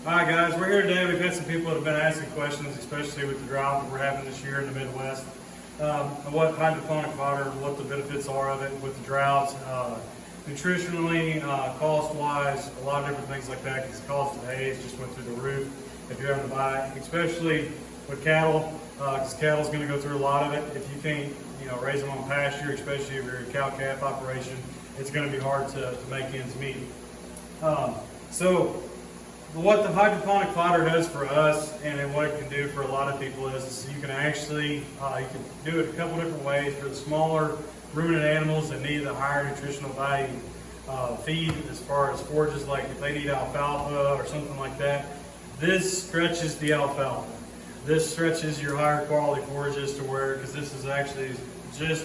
Alright guys, we're here today. We've got some people that have been asking questions, especially with the drought that we're having this year in the Midwest. What hydroponic fodder, what the benefits are of it with the droughts, nutritionally, cost-wise, a lot of different things like that, because the cost of hay just went through the roof if you're having to buy it, especially with cattle, because cattle's going to go through a lot of it. If you can't raise them on pasture, especially if you're a cow-calf operation, it's going to be hard to make ends meet. So what the hydroponic fodder does for us, and what it can do for a lot of people, is you can actually you can do it a couple different ways. For the smaller ruminant animals that need the higher nutritional value feed, as far as forages, like if they need alfalfa or something like that, this stretches the alfalfa. This stretches your higher quality forages to where, because this is actually just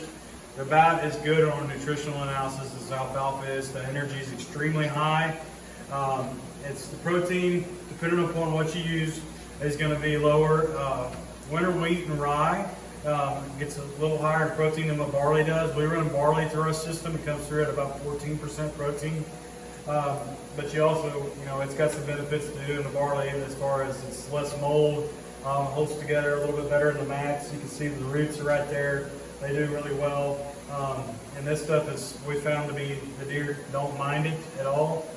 about as good on a nutritional analysis as alfalfa is. The energy is extremely high. It's the protein, depending upon what you use, is going to be lower. Winter wheat and rye gets a little higher in protein than what barley does. We run barley through our system. It comes through at about 14% protein. But you also, it's got some benefits to do in the barley as far as it's less mold, holds together a little bit better in the mats. You can see the roots are right there. They do really well. And this stuff is, we found to be, the deer don't mind it at all.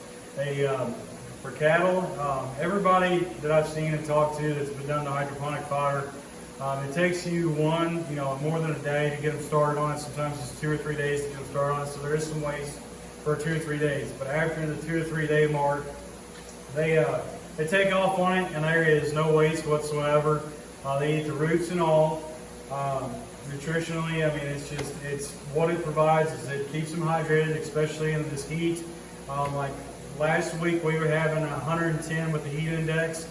For cattle, everybody that I've seen and talked to that's been done the hydroponic fodder, it takes you more than a day to get them started on it. Sometimes it's 2 or 3 days to get them started on it. So there is some waste for 2 or 3 days. But after the 2 or 3 day mark, they take off on it, and there is no waste whatsoever. They eat the roots and all. Nutritionally, I mean, it's what it provides is it keeps them hydrated, especially in this heat. Like last week, we were having 110 with the heat index,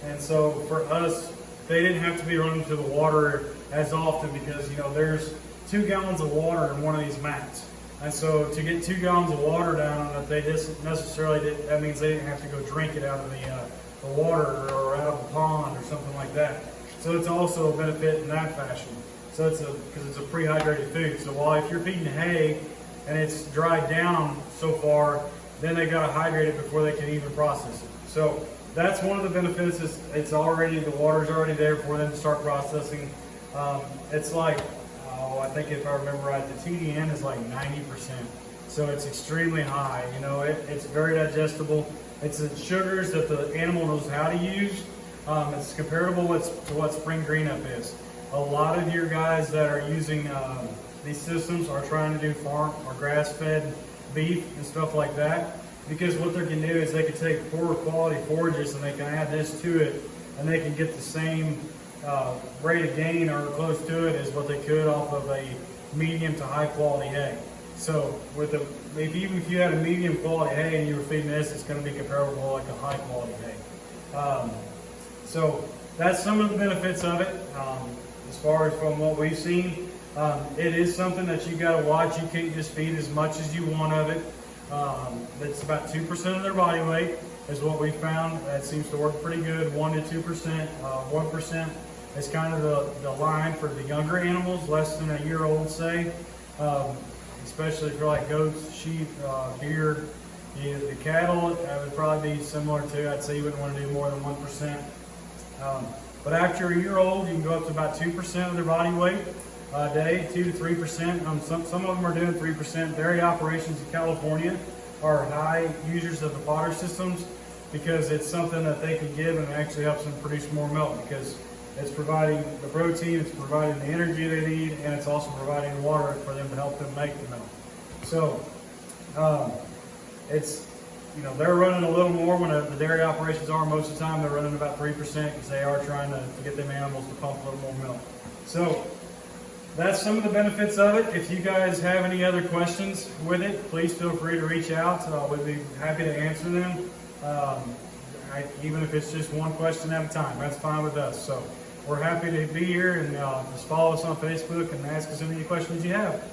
and so for us, they didn't have to be running to the water as often because there's 2 gallons of water in one of these mats, and so to get 2 gallons of water down on it, they just necessarily did. That means they didn't have to go drink it out of the water or out of a pond or something like that. So it's also a benefit in that fashion. So because it's a pre-hydrated food. So while if you're feeding hay and it's dried down so far, then they got to hydrate it before they can even process it. So that's one of the benefits. It's already, the water's already there for them to start processing. It's like, I think if I remember right, the TDN is like 90%. So it's extremely high. It's very digestible. It's the sugars that the animal knows how to use. It's comparable to what spring green up is. A lot of your guys that are using these systems are trying to do farm or grass-fed beef and stuff like that, because what they can do is they can take poorer quality forages and they can add this to it, and they can get the same rate of gain or close to it as what they could off of a medium to high quality hay. So even if you had a medium quality hay and you were feeding this, it's going to be comparable like a high quality hay. So that's some of the benefits of it. As far as from what we've seen, it is something that you got to watch. You can't just feed as much as you want of it. It's about 2% of their body weight is what we found. That seems to work pretty good. 1 to 2%. 1% is kind of the line for the younger animals, less than a year old, say. Especially for like goats, sheep, deer. The cattle, that would probably be similar to. I'd say you wouldn't want to do more than 1%. But after a year old, you can go up to about 2% of their body weight a day, 2 to 3%. Some of them are doing 3%. Dairy operations in California are high users of the fodder systems because it's something that they can give and actually helps them produce more milk, because it's providing the protein, it's providing the energy they need, and it's also providing water for them to help them make the milk. So they're running a little more when the dairy operations are. Most of the time they're running about 3% because they are trying to get them animals to pump a little more milk. So that's some of the benefits of it. If you guys have any other questions with it, please feel free to reach out. We'd be happy to answer them. Even if it's just one question at a time, that's fine with us. So we're happy to be here, and just follow us on Facebook and ask us any questions you have.